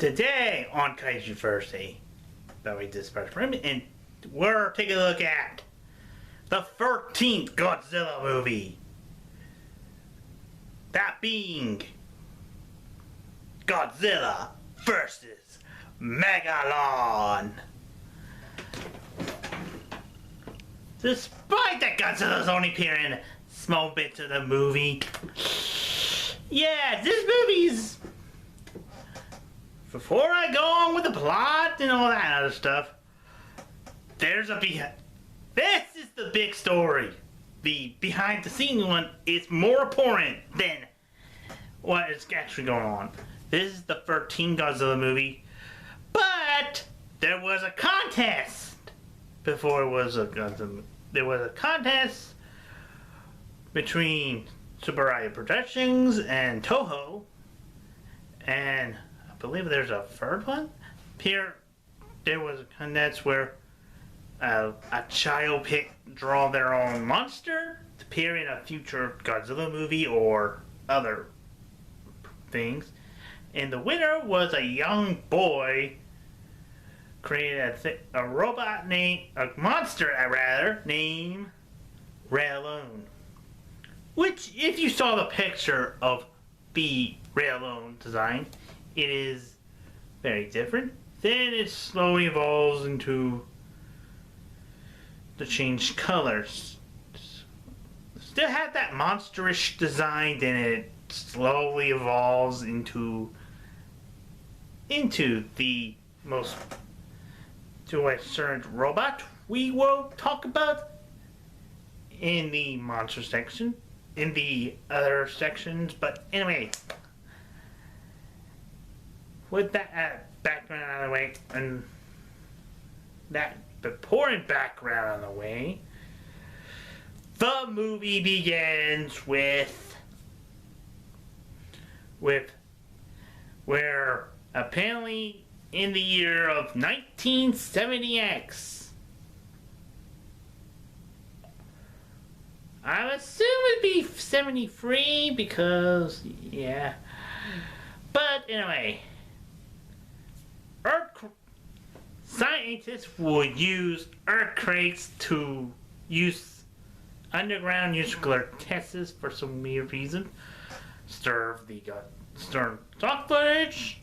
Today on Kaiju Thursday, that we dispatched from, and we're taking a look at the 13th Godzilla movie. That being Godzilla versus Megalon. Despite that Godzilla's only appearing small bits of the movie, yeah, this movie's... Before I go on with the plot and all that other stuff, there's a behind. This is the big story. The behind the scenes one is more important than what is actually going on. This is the 13th Godzilla movie, but there was a contest before it was a Godzilla. There was a contest between Super Riot Productions and Toho, and I believe there's a third one. Here, there was a contest where a child draw their own monster to appear in a future Godzilla movie or other things. And the winner was a young boy created a robot named, a monster rather, named Megalon. Which, if you saw the picture of the Megalon design, it is very different. Then it slowly evolves into the changed colors. Still have that monsterish design, then it slowly evolves into the most to a certain robot we will talk about in the monster section, in the other sections. But anyway, with that background out of the way, and that important background out of the way, the movie begins with where apparently in the year of 1970X, I assume it'd be 73 because, yeah. But anyway, scientists would use earthquakes to use underground nuclear tests for some weird reason. Stir stock footage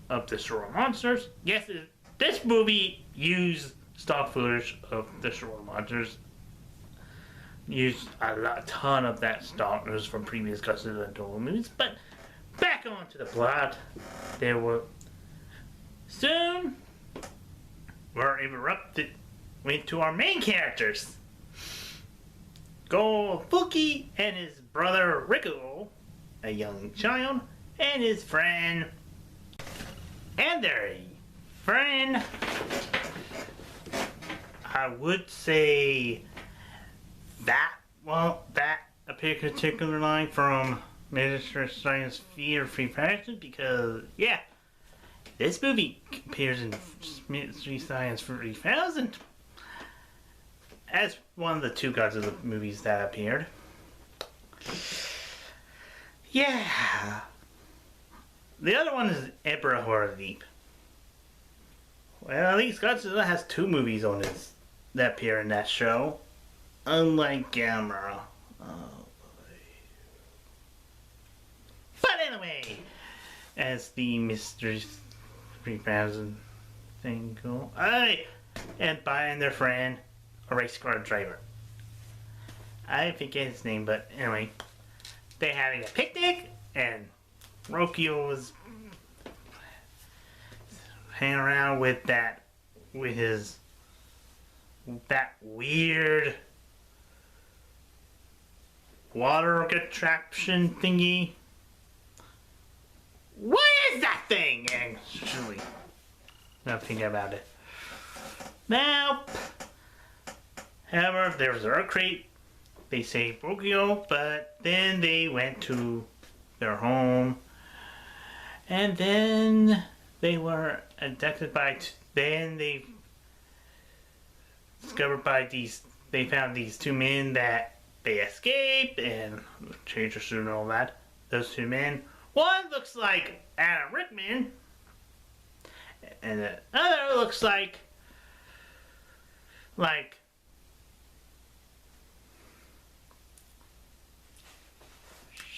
of destroyed monsters. Yes, this movie used stock footage of destroyed monsters. Used a ton of that stock footage from previous Godzilla movies. But back on to the plot. There were soon we're erupted into our main characters. Fuki and his brother Rico, a young child, and his friend. And their friend, I would say that a particular line from Mystery Science Theater 3000, because yeah, this movie appears in Mystery Science 3000 as one of the two Godzilla movies that appeared. Yeah. The other one is Emperor Horror Deep. Well, at least Godzilla has two movies on this that appear in that show. Unlike Gamera. Oh boy. But anyway, as the Mystery 3000 thing goes, and their friend, a race car driver. I forget his name, but anyway, they're having a picnic, and Rokio was hanging around with that weird water contraption thingy. What is that thing? Actually, now think about it. Now, however, there was an earthquake. They saved Rokio, but then they went to their home. And then they were abducted by, then they discovered by they found these two men that they escaped and changed their suit and all that. Those two men, one looks like Adam Rickman, And the other looks like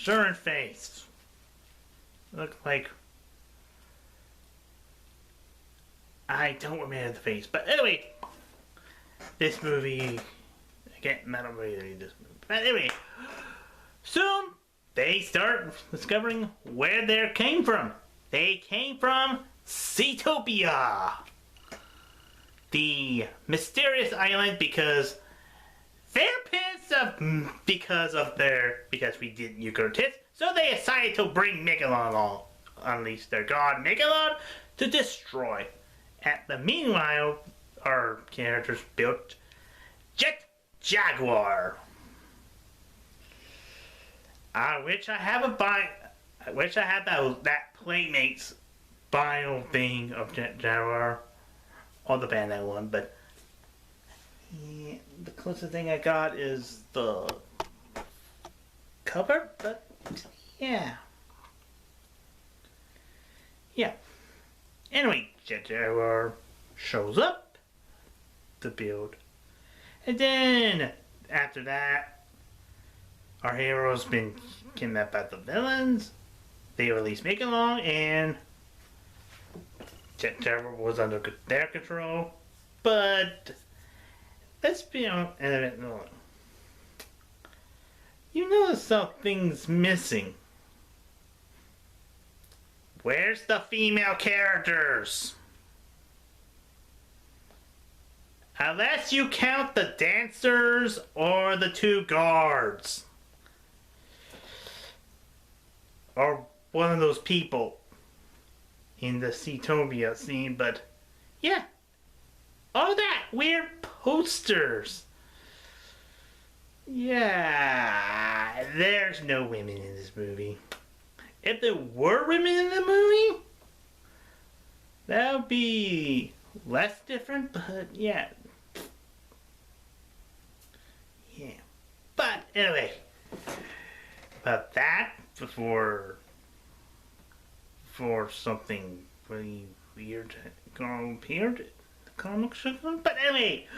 certain face. Look like I don't remember the face, but anyway, this movie I can't remember this movie. But anyway, soon they start discovering where they came from. They came from Seatopia, the mysterious island, because they're pissed because we did nuclear tests, so they decided to bring Megalon along, unleash their god Megalon to destroy. At the meanwhile, our characters built Jet Jaguar. I wish I had that Playmates bio thing of Jet Jaguar, or the Bandai one, but yeah, the closest thing I got is the cover, but yeah. Anyway, Jet Jaguar shows up to build, and then after that, our hero's been kidnapped by the villains. They release Megalon, and Jet Jaguar was under their control. But let's be honest. You notice something's missing. Where's the female characters? Unless you count the dancers or the two guards. Or one of those people in the Seatopia scene, but yeah. All that weird posters. Yeah, there's no women in this movie. If there were women in the movie, that would be less different, but yeah. But anyway, about that before something really weird appeared, the comic section. But anyway,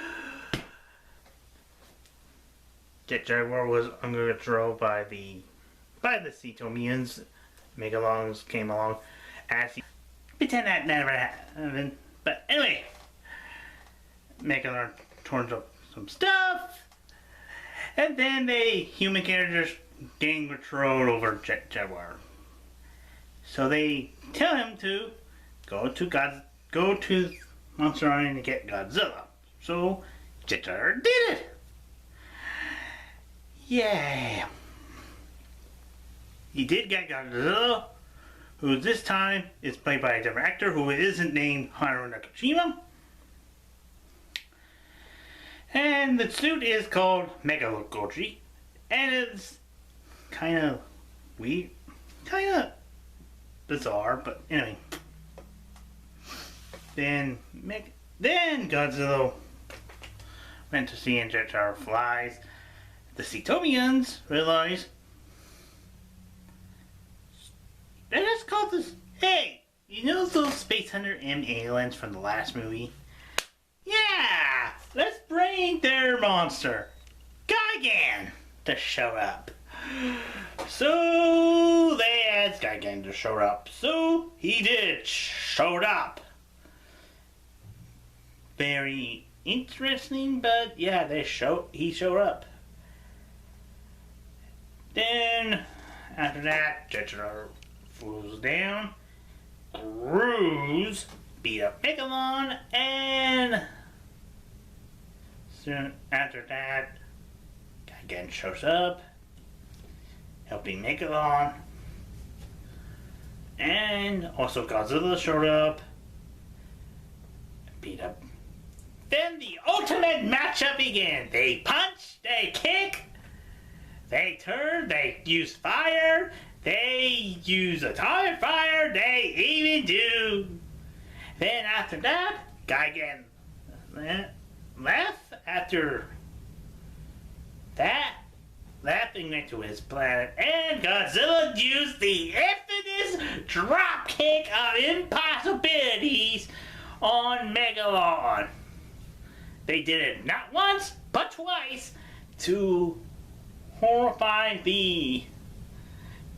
Jet Jaguar was under control by the Seatopians. Megalons came along as he pretend that never happened. But anyway, Megalon turns up some stuff, and then the human characters gain control over Jet Jaguar. So they tell him to go to Monster Island to get Godzilla. So Jet Jaguar did it. Yeah. He did get Godzilla, who this time is played by a different actor who isn't named Haru Nakashima. And the suit is called Megalon, and it's kind of weird, kind of bizarre, but anyway. Then Godzilla went to see and Jet Jaguar flies. The Seatopians realize, let's call this, hey, you know those Space Hunter M aliens from the last movie? Yeah, let's bring their monster, Gigan, to show up. So they asked Gigan to show up. So he did, showed up. Very interesting, but yeah, he showed up. Then after that, Jet Jaguar falls down. Cruz beat up Megalon, and soon after that, Gigan shows up, helping Megalon, and also Godzilla showed up, beat up. Then the ultimate matchup began. They punch, they kick, they turn, they use fire, they use atomic fire, they even do. Then after that, Gigan left after that, laughing next to his planet, and Godzilla used the infamous drop kick of impossible possibilities on Megalon. They did it not once, but twice to horrify the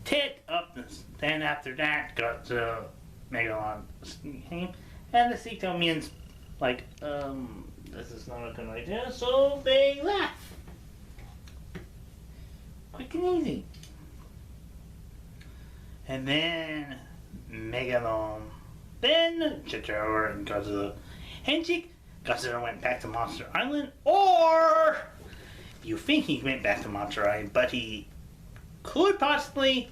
tit up. Then after that, got the Megalon and the Cetomians like, this is not a good idea, so they left. Quick and easy. And then Megalon, then Jet Jaguar and Godzilla. Godzilla went back to Monster Island, or you think he went back to Monster Island, but he could possibly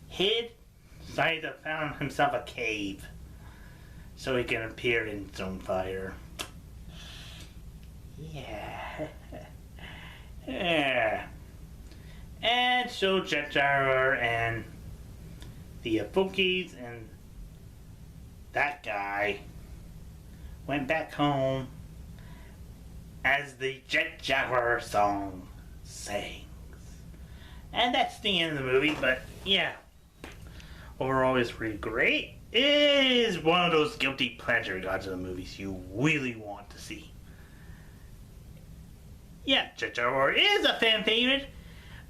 decided to found himself a cave so he can appear in his own fire. Yeah. Yeah. And so Jet Jaguar and the Funkies and that guy went back home as the Jet Jaguar song sings. And that's the end of the movie, but yeah. Overall, it's pretty great. It is one of those guilty pleasure Godzilla movies you really want to see. Yeah, Jet Jaguar is a fan favorite,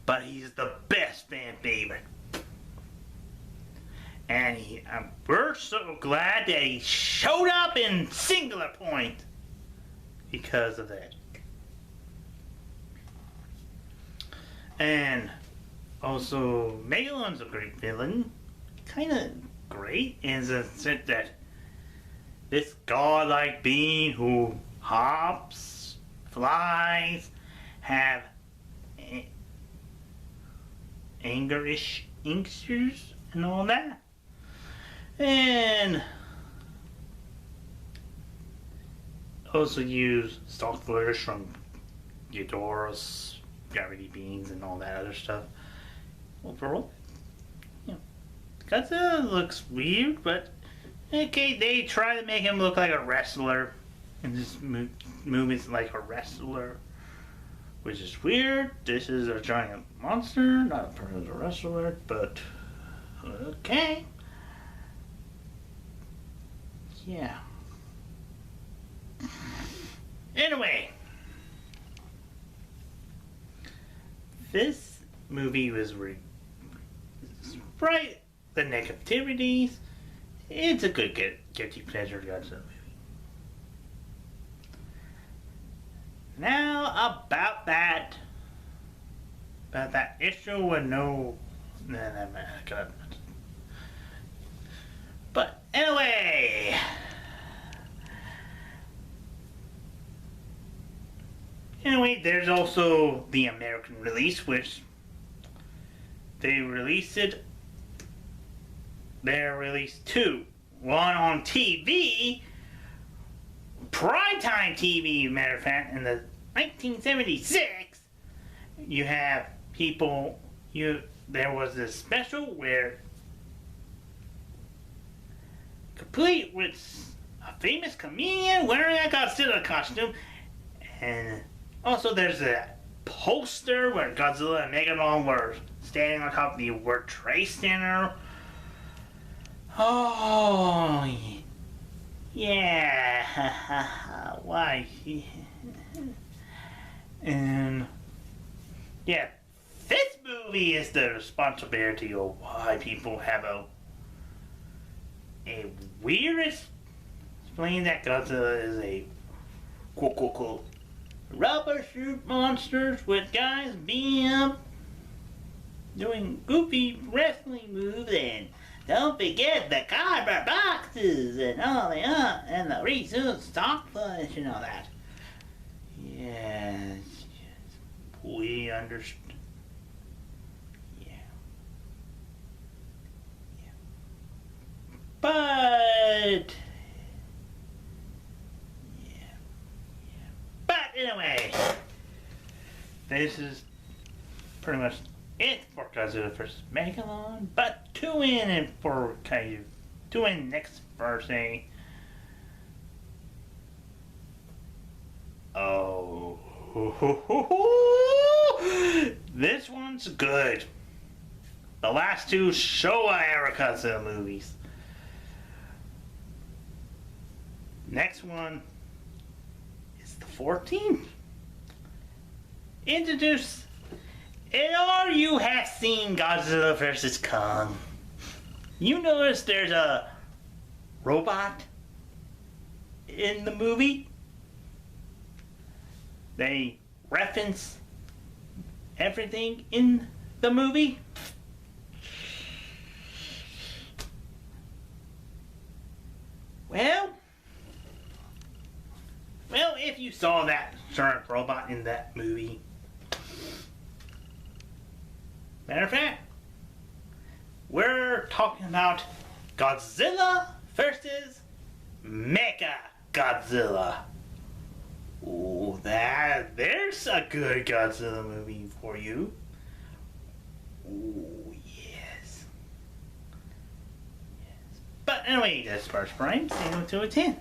but he's the best fan favorite. And we're so glad that he showed up in Singular Point because of that. And also, Megalon's a great villain. Kind of great in the sense that this godlike being who hops, flies, have anger-ish instincts and all that. And also use stock footage from Ghidorah's gravity beams and all that other stuff. Overall, Godzilla looks weird, but okay, they try to make him look like a wrestler. And this movie's like a wrestler, which is weird. This is a giant monster, not a wrestler, but okay. Yeah. Anyway, this movie was right. The negativities. It's a good guilty pleasure Godzilla movie. Now about that issue with no. But anyway. Anyway, there's also the American release, which they released it. They released two. One on TV, primetime TV, matter of fact, in the 1976. You have people. There was this special where, complete with a famous comedian wearing a Godzilla costume, and also there's a poster where Godzilla and Megalon were standing on top of the World Trade Center. Oh, yeah. Why? And yeah, this movie is the responsibility of why people have a weirdest explaining that Godzilla is a quote rubber suit monsters with guys being up doing goofy wrestling moves, and don't forget the cardboard boxes and all and the recent stock footage and all that. Yes, we understand. Yeah. But anyway, this is pretty much it for Godzilla vs. Megalon, but tune in for Kaiju. Tune in next Thursday. Oh, this one's good. The last two Showa era Godzilla movies. Next one is the 14th. Introduce. And all you have seen Godzilla vs. Kong. You notice there's a robot in the movie? They reference everything in the movie. Well, if you saw that certain robot in that movie. Matter of fact, we're talking about Godzilla versus Mega Godzilla. Oh, there's a good Godzilla movie for you. Oh, yes. But anyway, that's first frame, 0 to a 10.